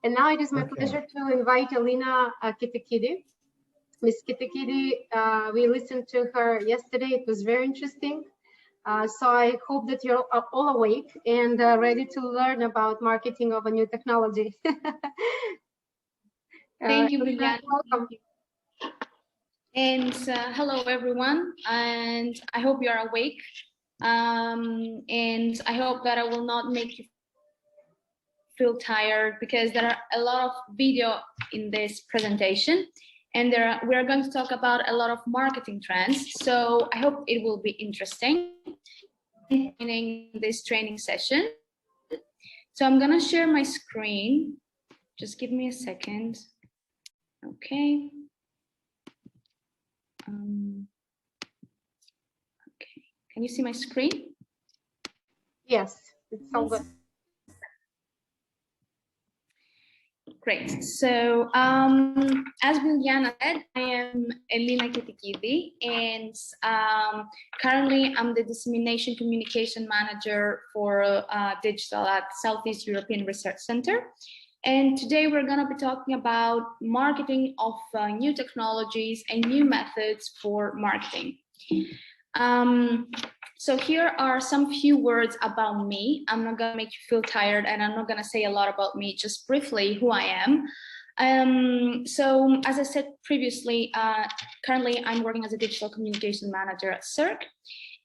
And now it is my pleasure to invite Alina Kitakidi. Miss Kitakidi, we listened to her yesterday. It was very interesting. So I hope that you're all awake and ready to learn about marketing of a new technology. Thank you, Vivian. Welcome. And hello, everyone. And I hope you are awake. And I hope that I will not make you feel tired, because there are a lot of video in this presentation, and we are going to talk about a lot of marketing trends. So I hope it will be interesting in this training session. So I'm gonna share my screen. Just give me a second. Okay. Okay. Can you see my screen? Yes, it's all good. Great. So as Biljana said, I am Alina Kitakidi, and currently I'm the Dissemination Communication Manager for Digital at Southeast European Research Center. And today we're going to be talking about marketing of new technologies and new methods for marketing. So here are some few words about me. I'm not gonna make you feel tired, and I'm not gonna say a lot about me, just briefly who I am. So as I said previously, currently I'm working as a digital communication manager at CERC,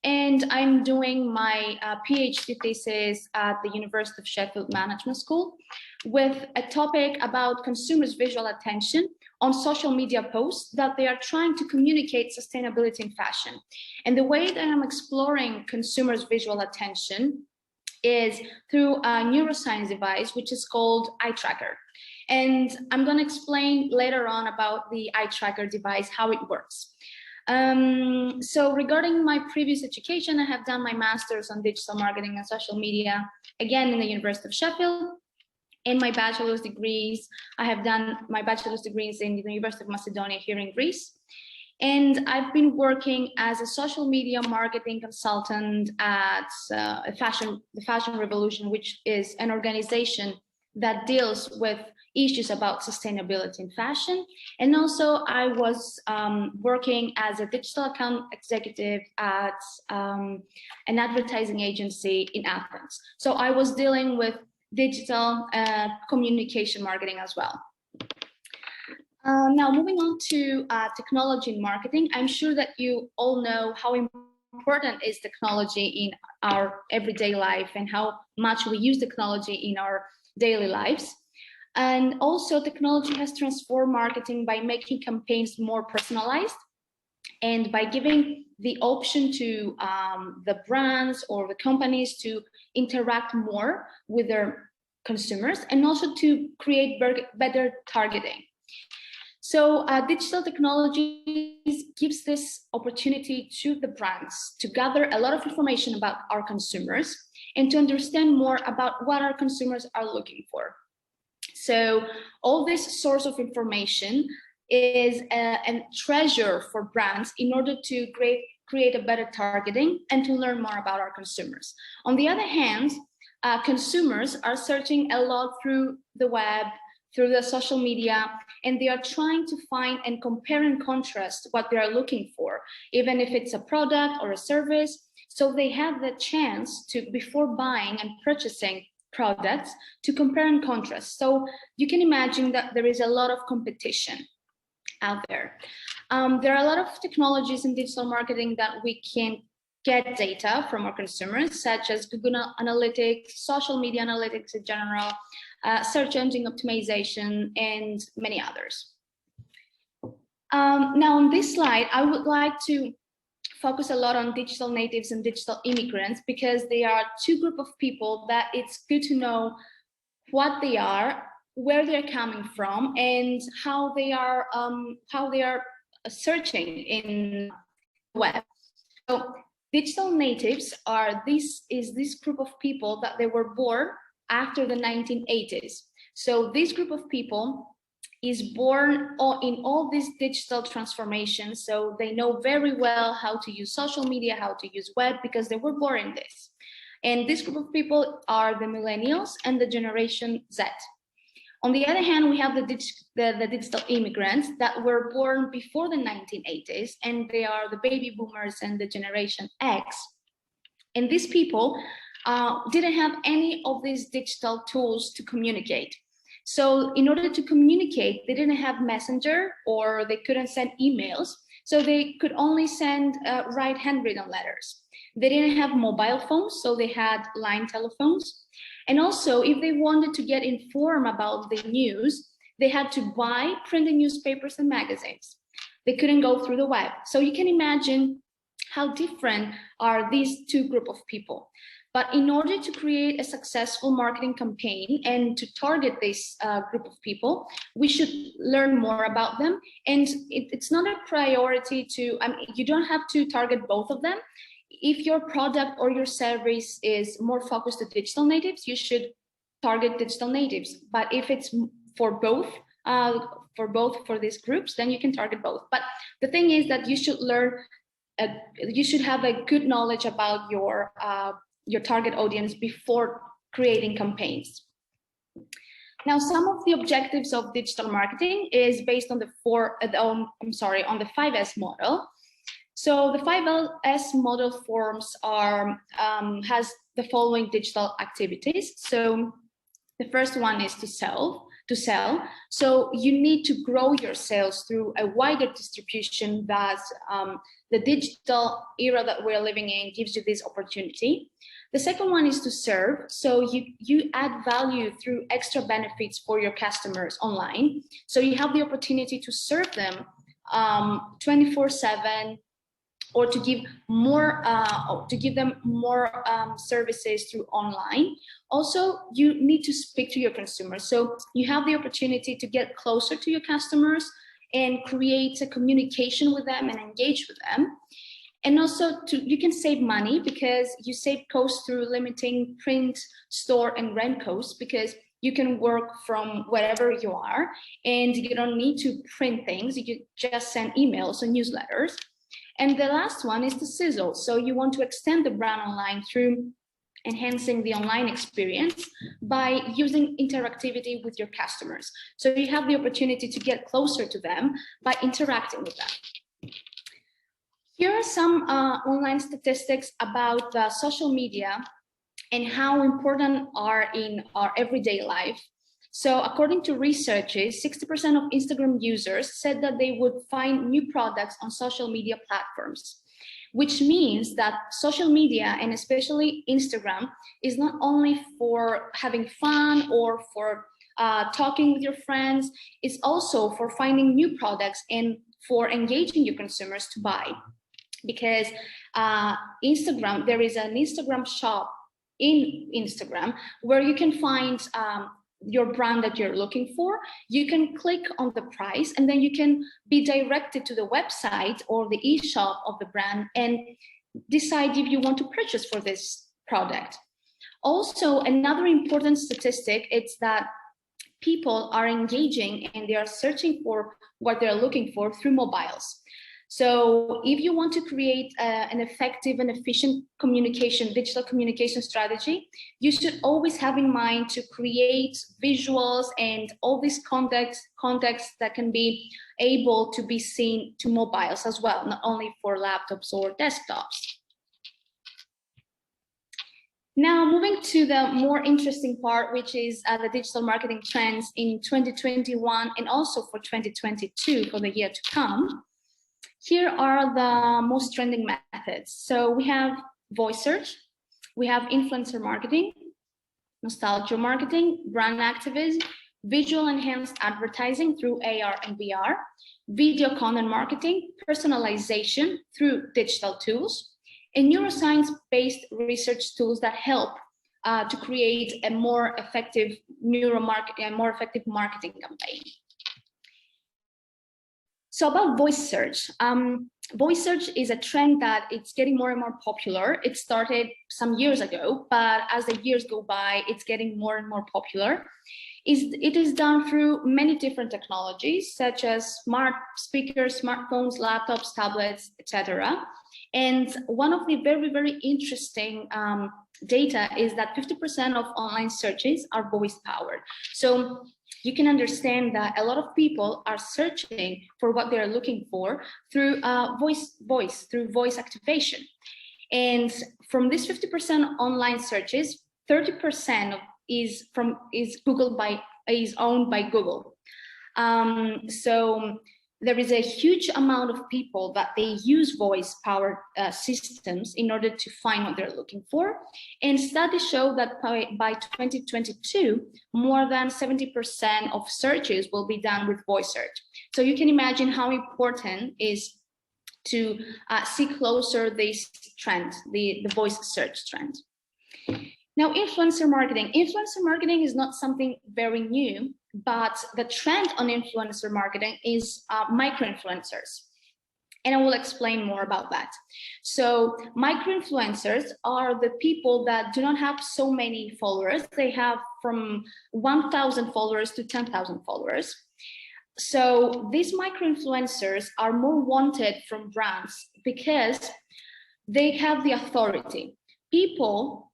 and I'm doing my PhD thesis at the University of Sheffield Management School with a topic about consumers' visual attention on social media posts that they are trying to communicate sustainability in fashion. And the way that I'm exploring consumers' visual attention is through a neuroscience device, which is called eye tracker. And I'm going to explain later on about the eye tracker device, how it works. So regarding my previous education, I have done my master's on digital marketing and social media, again in the University of Sheffield. In my bachelor's degrees, I have done my bachelor's degrees in the University of Macedonia here in Greece. And I've been working as a social media marketing consultant at the Fashion Revolution, which is an organization that deals with issues about sustainability in fashion. And also I was working as a digital account executive at an advertising agency in Athens. So I was dealing with digital communication marketing as well. Now moving on to technology and marketing, I'm sure that you all know how important is technology in our everyday life and how much we use technology in our daily lives. And also technology has transformed marketing by making campaigns more personalized and by giving the option to the brands or the companies to interact more with their consumers, and also to create better targeting. So digital technologies gives this opportunity to the brands to gather a lot of information about our consumers and to understand more about what our consumers are looking for. So all this source of information is a treasure for brands in order to create a better targeting and to learn more about our consumers. On the other hand, consumers are searching a lot through the web, through the social media, and they are trying to find and compare and contrast what they are looking for, even if it's a product or a service. So they have the chance to, before buying and purchasing products, to compare and contrast. So you can imagine that there is a lot of competition out there. There are a lot of technologies in digital marketing that we can get data from our consumers, such as Google Analytics, social media analytics in general, search engine optimization, and many others. Now on this slide, I would like to focus a lot on digital natives and digital immigrants, because they are two groups of people that it's good to know what they are, where they're coming from, and how they are searching in the web. So digital natives are this group of people that they were born after the 1980s. So this group of people is born in all these digital transformations. So they know very well how to use social media, how to use web, because they were born in this. And this group of people are the millennials and the Generation Z. On the other hand, we have the digital immigrants that were born before the 1980s, and they are the baby boomers and the Generation X. And these people didn't have any of these digital tools to communicate. So in order to communicate, they didn't have Messenger, or they couldn't send emails. So they could only send write handwritten letters. They didn't have mobile phones, so they had line telephones. And also, if they wanted to get informed about the news, they had to buy printed newspapers and magazines. They couldn't go through the web. So you can imagine how different are these two groups of people. But in order to create a successful marketing campaign and to target this group of people, we should learn more about them. And it's not a priority to, I mean, you don't have to target both of them. If your product or your service is more focused to digital natives, you should target digital natives. But if it's for both for these groups, then you can target both. But the thing is that you should learn, you should have a good knowledge about your target audience before creating campaigns. Now, some of the objectives of digital marketing is based on the 5S model. So the 5S model has the following digital activities. So the first one is to sell. So you need to grow your sales through a wider distribution that the digital era that we're living in gives you this opportunity. The second one is to serve. So you add value through extra benefits for your customers online. So you have the opportunity to serve them 24/7, or to give them more services through online. Also, you need to speak to your consumers. So you have the opportunity to get closer to your customers and create a communication with them and engage with them. And also, you can save money because you save costs through limiting print, store, and rent costs, because you can work from wherever you are and you don't need to print things. You can just send emails or newsletters. And the last one is to sizzle. So you want to extend the brand online through enhancing the online experience by using interactivity with your customers. So you have the opportunity to get closer to them by interacting with them. Here are some online statistics about social media and how important are in our everyday life. So according to researches, 60% of Instagram users said that they would find new products on social media platforms, which means that social media, and especially Instagram, is not only for having fun or for talking with your friends, it's also for finding new products and for engaging your consumers to buy. Because Instagram, there is an Instagram shop in Instagram where you can find your brand that you're looking for. You can click on the price and then you can be directed to the website or the e-shop of the brand and decide if you want to purchase for this product. Also, another important statistic is that people are engaging and they are searching for what they're looking for through mobiles. So if you want to create an effective and efficient digital communication strategy, you should always have in mind to create visuals and all these contexts that can be able to be seen to mobiles as well, not only for laptops or desktops. Now, moving to the more interesting part, which is the digital marketing trends in 2021 and also for 2022, for the year to come. Here are the most trending methods. So we have voice search, we have influencer marketing, nostalgia marketing, brand activism, visual enhanced advertising through AR and VR, video content marketing, personalization through digital tools, and neuroscience-based research tools that help to create a more effective marketing campaign. So about voice search. Voice search is a trend that it's getting more and more popular. It started some years ago, but as the years go by, it's getting more and more popular. It is done through many different technologies, such as smart speakers, smartphones, laptops, tablets, etc. And one of the very, very interesting data is that 50% of online searches are voice powered. So you can understand that a lot of people are searching for what they're looking for through through voice activation. And from these 50% online searches, 30% is owned by Google. So there is a huge amount of people that they use voice-powered systems in order to find what they're looking for. And studies show that by 2022, more than 70% of searches will be done with voice search. So you can imagine how important it is to see closer this trend, the voice search trend. Now, influencer marketing. Influencer marketing is not something very new, but the trend on influencer marketing is micro-influencers. And I will explain more about that. So micro-influencers are the people that do not have so many followers. They have from 1,000 followers to 10,000 followers. So these micro-influencers are more wanted from brands because they have the authority. People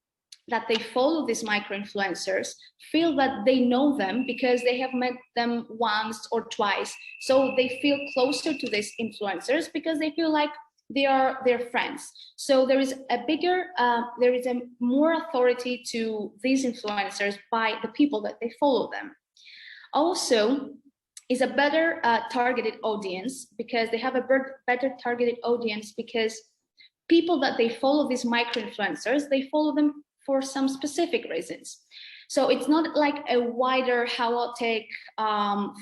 that they follow these micro-influencers feel that they know them because they have met them once or twice. So they feel closer to these influencers because they feel like they are their friends. So there is a more authority to these influencers by the people that they follow them. Also, is a better targeted audience because they have a better targeted audience because people that they follow, these micro-influencers, they follow them for some specific reasons. So it's not like a wider chaotic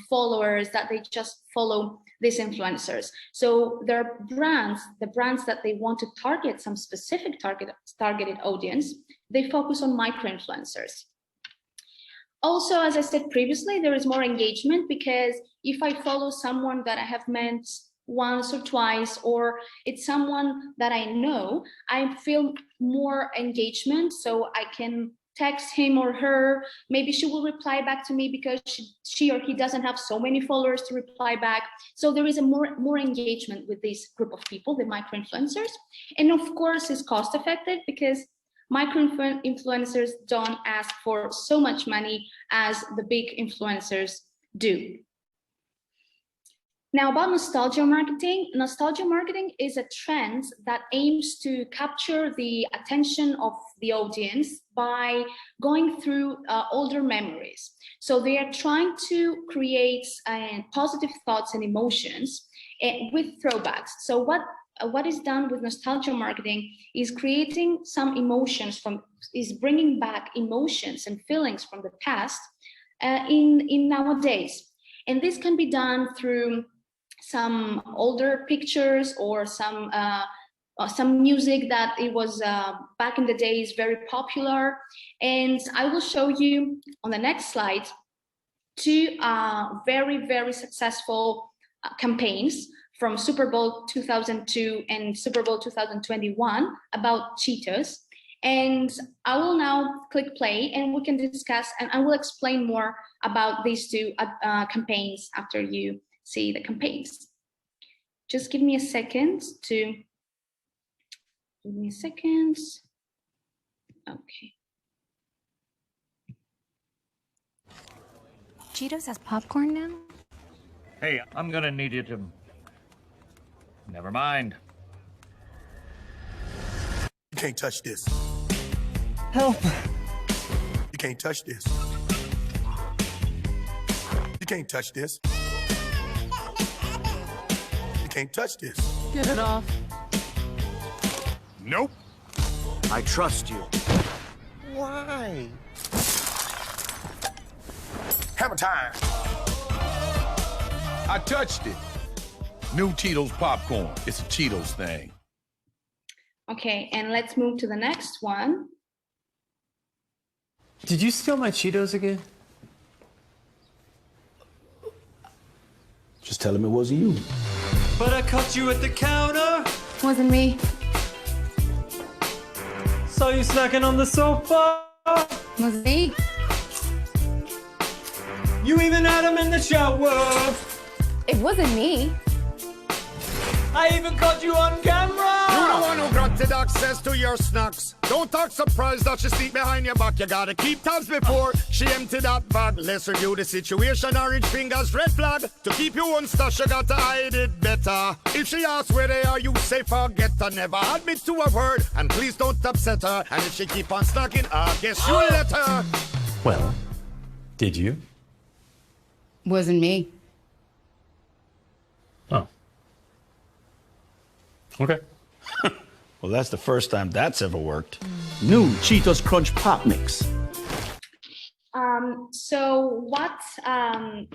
followers that they just follow these influencers. So their brands, the brands that they want to target some specific targeted audience, they focus on micro-influencers. Also, as I said previously, there is more engagement because if I follow someone that I have met once or twice, or it's someone that I know, I feel more engagement. So I can text him or her, maybe she will reply back to me because she or he doesn't have so many followers to reply back. So there is a more engagement with this group of people, the micro-influencers. And of course, it's cost effective because micro-influencers don't ask for so much money as the big influencers do. Now, about nostalgia marketing. Nostalgia marketing is a trend that aims to capture the attention of the audience by going through older memories. So they are trying to create positive thoughts and emotions with throwbacks. So what is done with nostalgia marketing is creating some emotions is bringing back emotions and feelings from the past in nowadays. And this can be done through some older pictures or some music that it was back in the days very popular. And I will show you on the next slide two very, very successful campaigns from Super Bowl 2002 and Super Bowl 2021 about Cheetos. And I will now click play and we can discuss, and I will explain more about these two campaigns after you see the campaigns. Just give me a second. Okay. Cheetos has popcorn now? Hey, I'm gonna need you to... Never mind. You can't touch this. Help! You can't touch this. You can't touch this. You can't touch this. Get it off. Nope. I trust you. Why? Hammer time. I touched it. New Cheetos popcorn. It's a Cheetos thing. Okay, and let's move to the next one. Did you steal my Cheetos again? Just tell him it wasn't you. But I caught you at the counter. Wasn't me. Saw you snacking on the sofa. Wasn't me. You even had him in the shower. It wasn't me. I even caught you on camera. You the one who brought unlimited access to your snacks. Don't act surprised that she sneak behind your back. You gotta keep tabs before she empty that bag. Let's review the situation. Orange fingers, red flag. To keep you on stash, you gotta hide it better. If she asks where they are, you say forget her. Never admit to a word, and please don't upset her. And if she keep on snacking, I guess you let her. Well, did you? Wasn't me. Oh. Okay. Well, that's the first time that's ever worked. New Cheetos Crunch Pop Mix. So what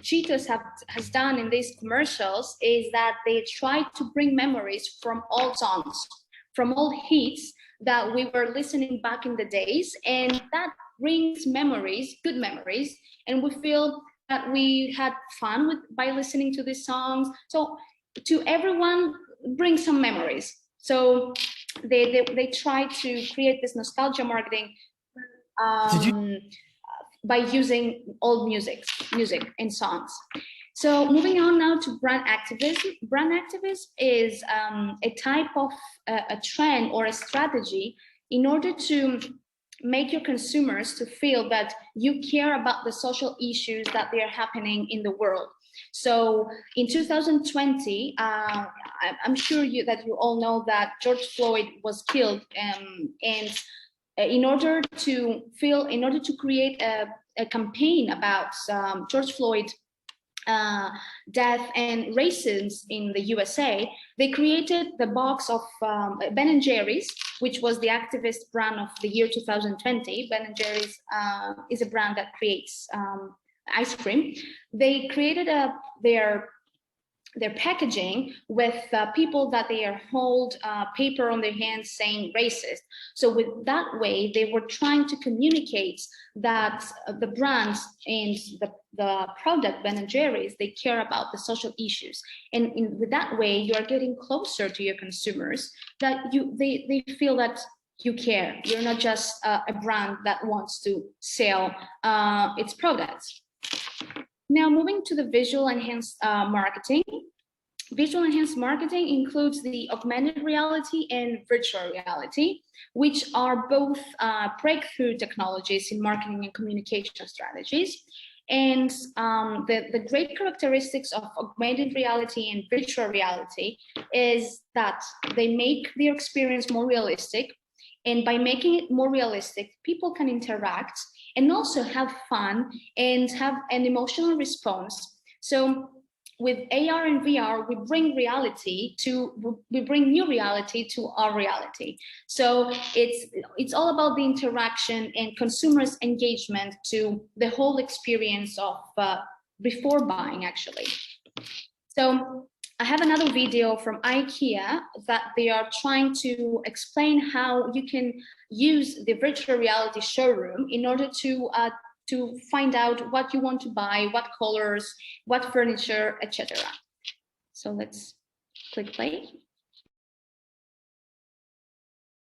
Cheetos has done in these commercials is that they try to bring memories from old songs, from old hits that we were listening back in the days, and that brings memories, good memories, and we feel that we had fun by listening to these songs. So to everyone, bring some memories. So they try to create this nostalgia marketing by using old music and songs. So moving on now to brand activism. Brand activism is a type of a trend or a strategy in order to make your consumers to feel that you care about the social issues that they are happening in the world. So in 2020, I'm sure that you all know that George Floyd was killed, and in order to create a campaign about George Floyd death and racism in the USA, they created the box of Ben & Jerry's, which was the activist brand of the year 2020. Ben & Jerry's is a brand that creates ice cream. They created their packaging with people that they hold paper on their hands saying racist. So with that way, they were trying to communicate that the brands and the product Ben & Jerry's, they care about the social issues. And with that way, you are getting closer to your consumers, that they feel that you care. You're not just a brand that wants to sell its products. Now, moving to the visual enhanced marketing. Visual enhanced marketing includes the augmented reality and virtual reality, which are both breakthrough technologies in marketing and communication strategies. And the great characteristics of augmented reality and virtual reality is that they make their experience more realistic. And by making it more realistic, people can interact and also have fun and have an emotional response. So with AR and VR, we bring new reality to our reality. So it's all about the interaction and consumers' engagement to the whole experience of before buying, actually. So I have another video from IKEA that they are trying to explain how you can use the virtual reality showroom in order to find out what you want to buy, what colors, what furniture, etc. So let's click play.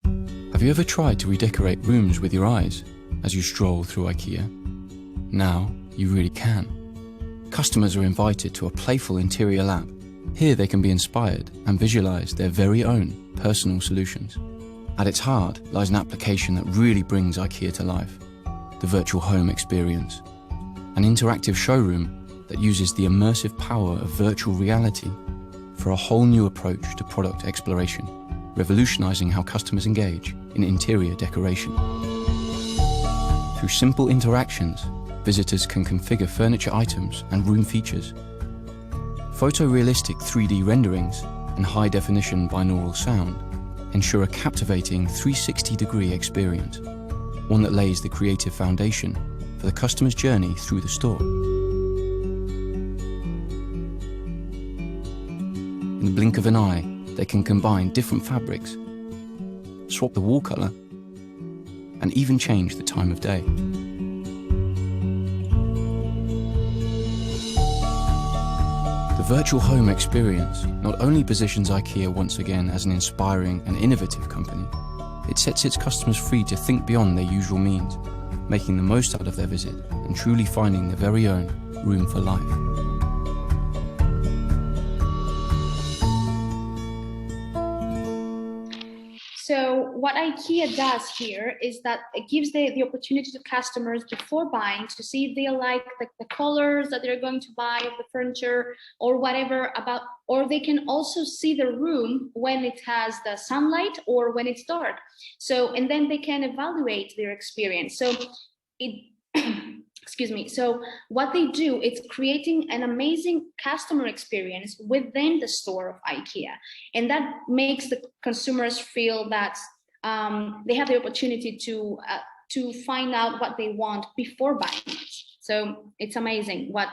Have you ever tried to redecorate rooms with your eyes as you stroll through IKEA? Now you really can. Customers are invited to a playful interior lab. Here they can be inspired and visualize their very own personal solutions. At its heart lies an application that really brings IKEA to life. The virtual home experience, an interactive showroom that uses the immersive power of virtual reality for a whole new approach to product exploration, revolutionizing how customers engage in interior decoration. Through simple interactions, visitors can configure furniture items and room features. Photorealistic 3D renderings and high-definition binaural sound ensure a captivating 360-degree experience, one that lays the creative foundation for the customer's journey through the store. In the blink of an eye, they can combine different fabrics, swap the wall color, and even change the time of day. The virtual home experience not only positions IKEA once again as an inspiring and innovative company, it sets its customers free to think beyond their usual means, making the most out of their visit and truly finding their very own room for life. So what IKEA does here is that it gives the opportunity to customers before buying to see if they like the colors that they're going to buy of the furniture or whatever about, or they can also see the room when it has the sunlight or when it's dark. So, and then they can evaluate their experience. So it, excuse me. So what they do, it's creating an amazing customer experience within the store of IKEA. And that makes the consumers feel that they have the opportunity to find out what they want before buying it. So it's amazing what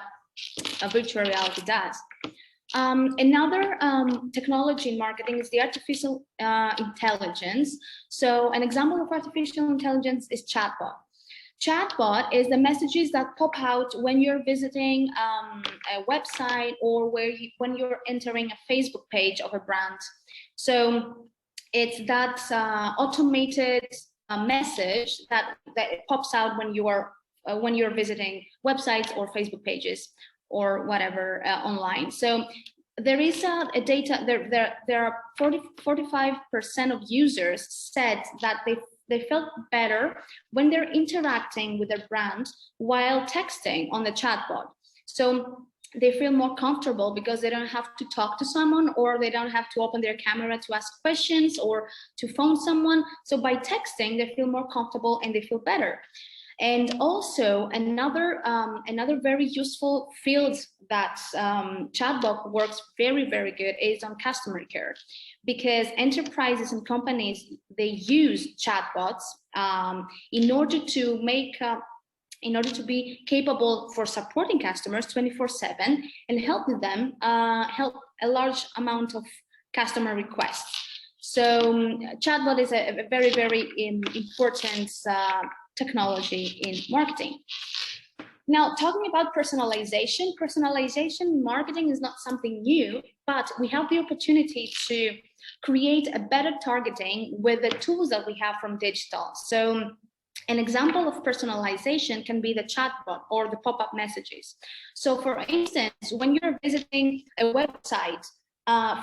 a virtual reality does. Another technology in marketing is the artificial intelligence. So an example of artificial intelligence is chatbot. Chatbot is the messages that pop out when you're visiting a website or when you're entering a Facebook page of a brand. So it's that automated message that pops out when you're visiting websites or Facebook pages or whatever online. So there is a data, there are 45% of users said that they felt better when they're interacting with their brand while texting on the chatbot. So they feel more comfortable because they don't have to talk to someone, or they don't have to open their camera to ask questions or to phone someone. So by texting, they feel more comfortable and they feel better. And also another very useful field that chatbot works very, very good is on customer care, because enterprises and companies, they use chatbots in order to be capable for supporting customers 24/7 and helping them help a large amount of customer requests. So chatbot is a very, very important technology in marketing. Now, talking about personalization in marketing is not something new, but we have the opportunity to create a better targeting with the tools that we have from digital. So an example of personalization can be the chatbot or the pop-up messages. So for instance, when you're visiting a website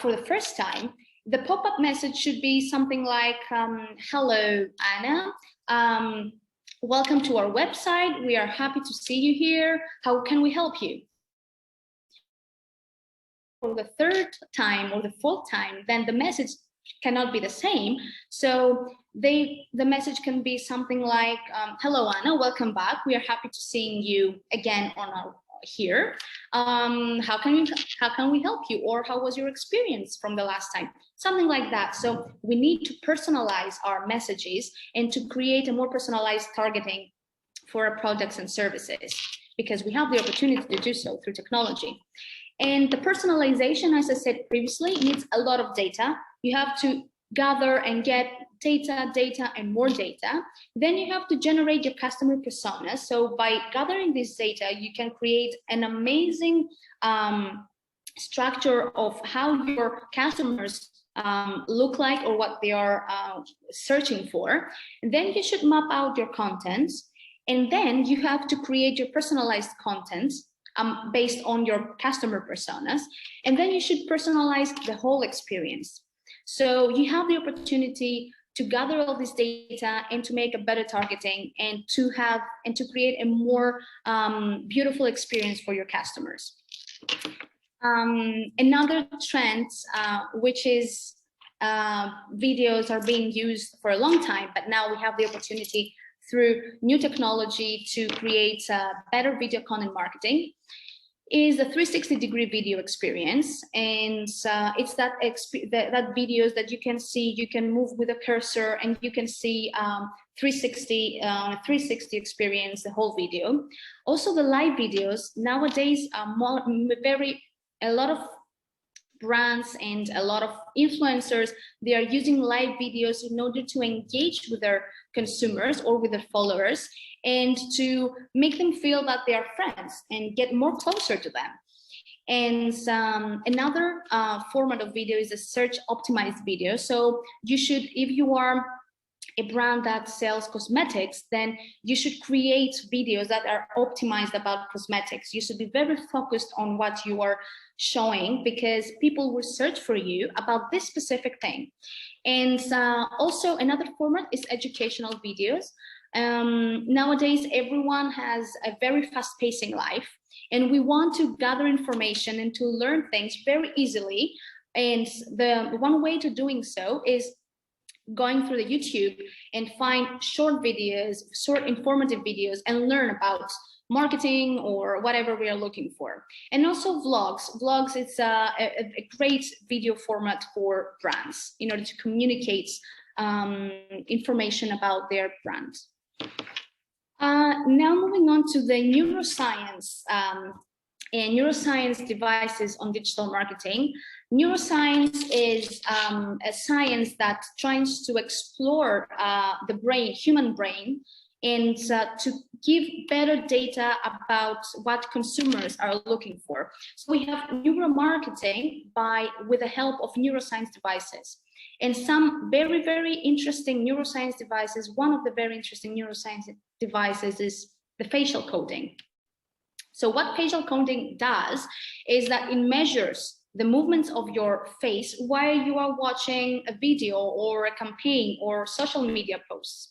for the first time, the pop-up message should be something like, hello, Anna. Welcome to our website. We are happy to see you here. How can we help you? For the third time or the fourth time, then the message cannot be the same. So the message can be something like, hello, Anna, welcome back. We are happy to seeing you again on our here. How can we help you? Or how was your experience from the last time? Something like that. So we need to personalize our messages and to create a more personalized targeting for our products and services, because we have the opportunity to do so through technology. And the personalization, as I said previously, needs a lot of data. You have to gather and get data, and more data. Then you have to generate your customer personas. So by gathering this data, you can create an amazing structure of how your customers look like or what they are searching for. And then you should map out your contents. And then you have to create your personalized content based on your customer personas. And then you should personalize the whole experience. So you have the opportunity to gather all this data and to make a better targeting and to create a more beautiful experience for your customers. Another trend, which is videos are being used for a long time, but now we have the opportunity through new technology to create better video content marketing, is a 360-degree video experience. And it's that videos that you can see, you can move with a cursor and you can see 360 experience, the whole video. Also the live videos nowadays are a lot of brands and a lot of influencers, they are using live videos in order to engage with their consumers or with their followers and to make them feel that they are friends and get more closer to them. And another format of video is a search optimized video. So you should, if you are a brand that sells cosmetics, then you should create videos that are optimized about cosmetics. You should be very focused on what you are showing, because people will search for you about this specific thing. And also another format is educational videos. Nowadays, everyone has a very fast-pacing life, and we want to gather information and to learn things very easily. And the one way to doing so is going through the YouTube and find short videos, short informative videos, and learn about marketing or whatever we are looking for. And also vlogs. Vlogs, it's a great video format for brands in order to communicate information about their brand. Now moving on to the neuroscience and neuroscience devices on digital marketing. Neuroscience is a science that tries to explore the brain, human brain, and to give better data about what consumers are looking for. So we have neuromarketing with the help of neuroscience devices. And some very, very interesting neuroscience devices, one of the very interesting neuroscience devices is the facial coding. So what facial coding does is that it measures the movements of your face while you are watching a video or a campaign or social media posts.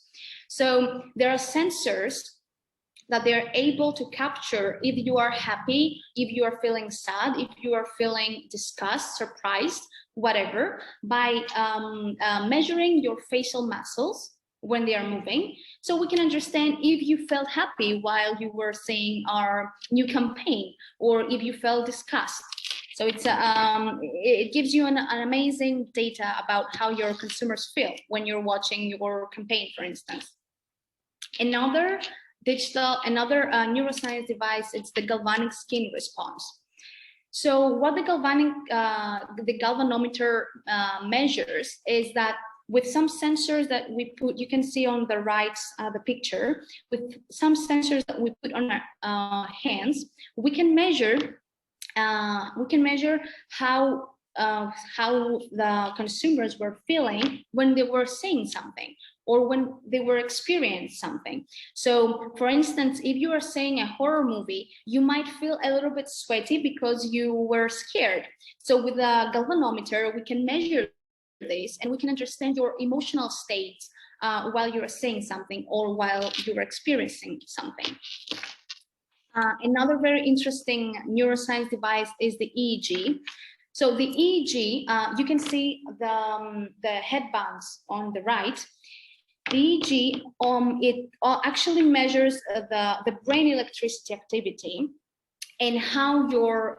So there are sensors that they're able to capture if you are happy, if you are feeling sad, if you are feeling disgust, surprised, whatever, by measuring your facial muscles when they are moving. So we can understand if you felt happy while you were seeing our new campaign, or if you felt disgust. So it gives you an amazing data about how your consumers feel when you're watching your campaign, for instance. Another neuroscience device, it's the galvanic skin response. So what the galvanometer measures is that with some sensors that we put, you can see on the right the picture, with some sensors that we put on our hands, we can measure how the consumers were feeling when they were seeing something or when they were experiencing something. So for instance, if you are seeing a horror movie, you might feel a little bit sweaty because you were scared. So with a galvanometer, we can measure this and we can understand your emotional state while you're seeing something or while you're experiencing something. Another very interesting neuroscience device is the EEG. So the EEG, you can see the headbands on the right. The EEG, it actually measures the brain electricity activity and how your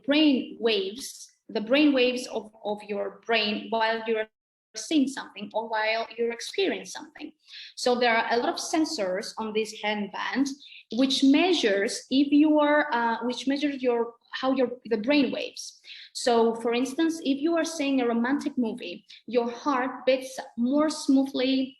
brain waves, the brain waves of your brain while you're seeing something or while you're experiencing something. So there are a lot of sensors on this headband which measures the brain waves. So for instance, if you are seeing a romantic movie, your heart beats more smoothly,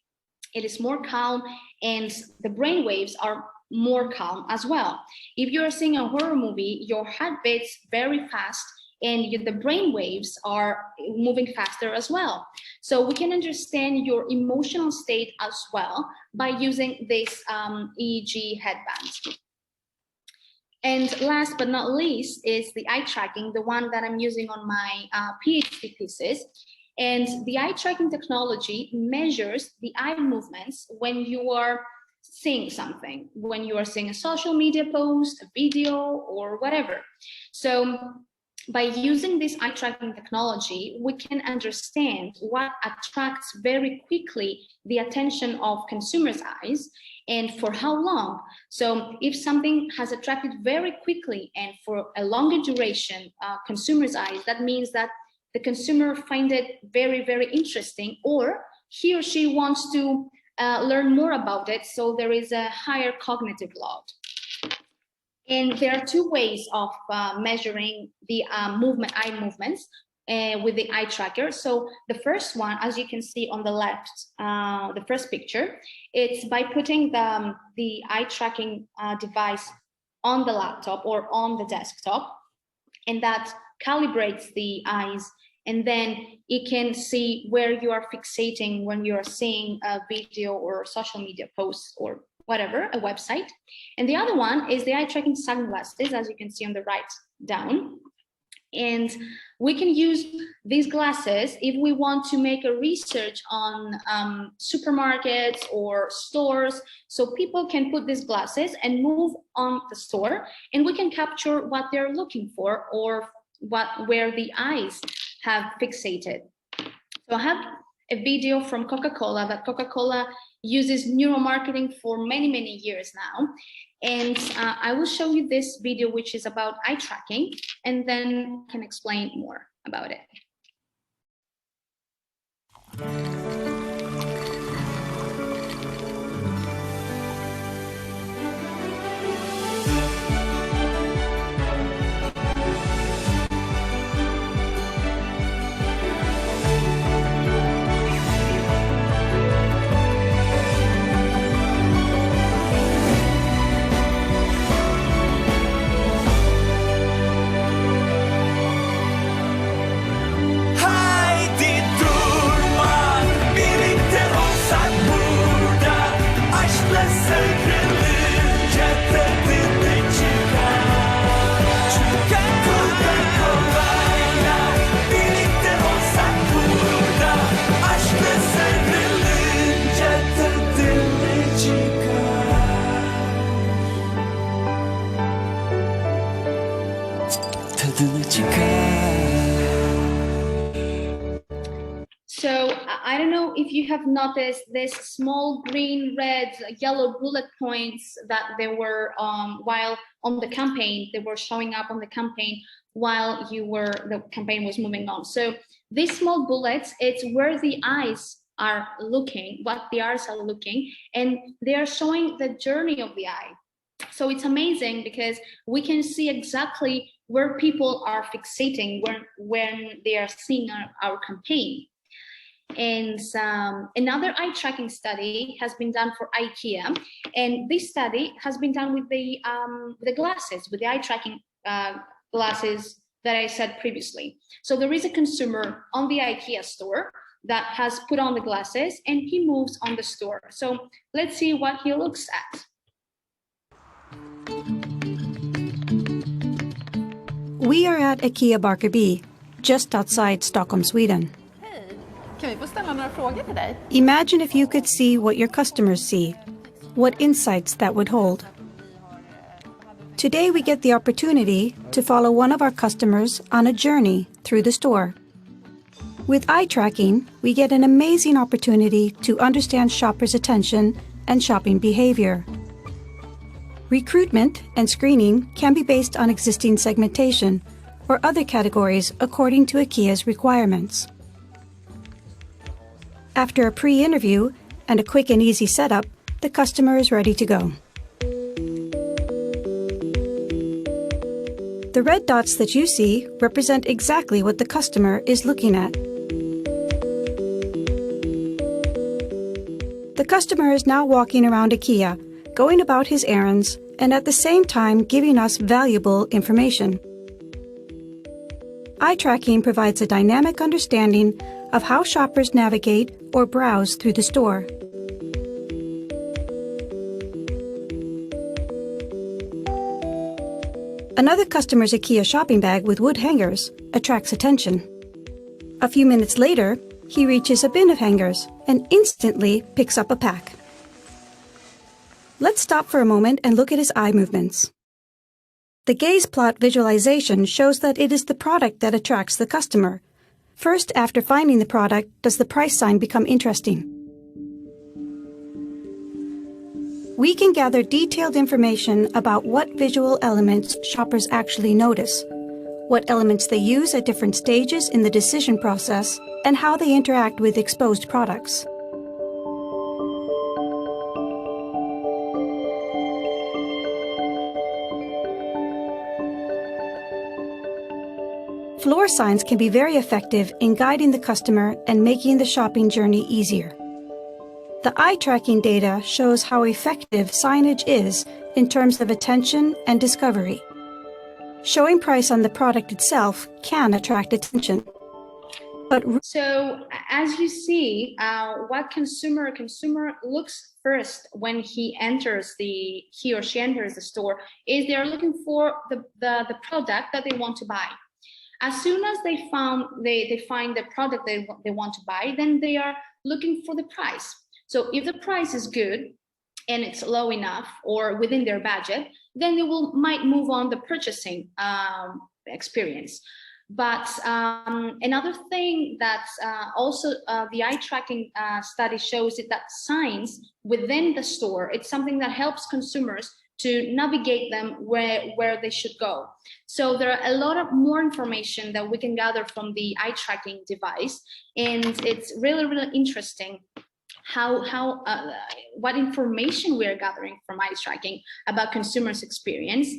it is more calm, and the brain waves are more calm as well. If you are seeing a horror movie, your heart beats very fast and the brain waves are moving faster as well. So we can understand your emotional state as well by using this EEG headband. And last but not least is the eye tracking, the one that I'm using on my PhD thesis. And the eye tracking technology measures the eye movements when you are seeing something, when you are seeing a social media post, a video, or whatever. So by using this eye tracking technology, we can understand what attracts very quickly the attention of consumers' eyes and for how long. So if something has attracted very quickly and for a longer duration consumers' eyes, that means that the consumer finds it very, very interesting, or he or she wants to learn more about it. So there is a higher cognitive load. And there are two ways of measuring the eye movements with the eye tracker. So the first one, as you can see on the left, the first picture, it's by putting the eye tracking device on the laptop or on the desktop, and that calibrates the eyes and then it can see where you are fixating when you are seeing a video or social media posts or whatever, a website. And the other one is the eye tracking sunglasses, as you can see on the right down. And we can use these glasses if we want to make a research on supermarkets or stores. So people can put these glasses and move on the store, and we can capture what they're looking for or where the eyes have fixated. So I have a video from Coca-Cola that Coca-Cola uses neuromarketing for many, many years now. And I will show you this video, which is about eye tracking, and then I can explain more about it. So I don't know if you have noticed this small green, red, yellow bullet points that they were while on the campaign, they were showing up on the campaign while the campaign was moving on. So these small bullets, it's where the eyes are looking, what the eyes are looking, and they are showing the journey of the eye. So it's amazing because we can see exactly where people are fixating when they are seeing our campaign. And another eye tracking study has been done for IKEA, and this study has been done with the glasses, with the eye tracking glasses that I said previously. So there is a consumer on the IKEA store that has put on the glasses, and he moves on the store. So let's see what he looks at. We are at IKEA Barkarby, just outside Stockholm, Sweden. Imagine if you could see what your customers see, what insights that would hold. Today we get the opportunity to follow one of our customers on a journey through the store. With eye tracking, we get an amazing opportunity to understand shoppers' attention and shopping behavior. Recruitment and screening can be based on existing segmentation or other categories according to IKEA's requirements. After a pre-interview and a quick and easy setup, the customer is ready to go. The red dots that you see represent exactly what the customer is looking at. The customer is now walking around IKEA, going about his errands, and at the same time giving us valuable information. Eye tracking provides a dynamic understanding of how shoppers navigate or browse through the store. Another customer's IKEA shopping bag with wood hangers attracts attention. A few minutes later, he reaches a bin of hangers and instantly picks up a pack. Let's stop for a moment and look at his eye movements. The gaze plot visualization shows that it is the product that attracts the customer. First, after finding the product, does the price sign become interesting. We can gather detailed information about what visual elements shoppers actually notice, what elements they use at different stages in the decision process, and how they interact with exposed products. Floor signs can be very effective in guiding the customer and making the shopping journey easier. The eye tracking data shows how effective signage is in terms of attention and discovery. Showing price on the product itself can attract attention. But So as you see, what consumer looks first when he or she enters the store is they're looking for the product that they want to buy. As soon as they find the product they want to buy, then they are looking for the price. So if the price is good and it's low enough or within their budget, then they might move on the purchasing experience. But another thing that also the eye tracking study shows is that signs within the store, it's something that helps consumers to navigate them where they should go. So there are a lot of more information that we can gather from the eye tracking device, and it's really, really interesting what information we are gathering from eye tracking about consumers' experience,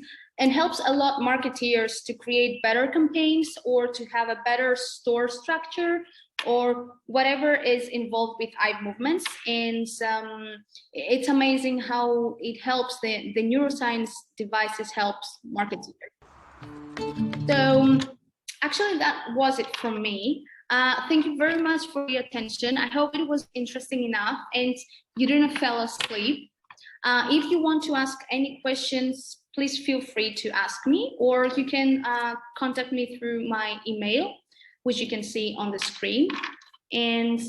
and helps a lot marketeers to create better campaigns or to have a better store structure or whatever is involved with eye movements. And it's amazing how it helps the neuroscience devices helps marketeers. So actually that was it from me. Thank you very much for your attention. I hope it was interesting enough and you didn't fall asleep. If you want to ask any questions, please feel free to ask me, or you can contact me through my email, which you can see on the screen. And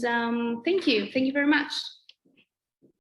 thank you very much.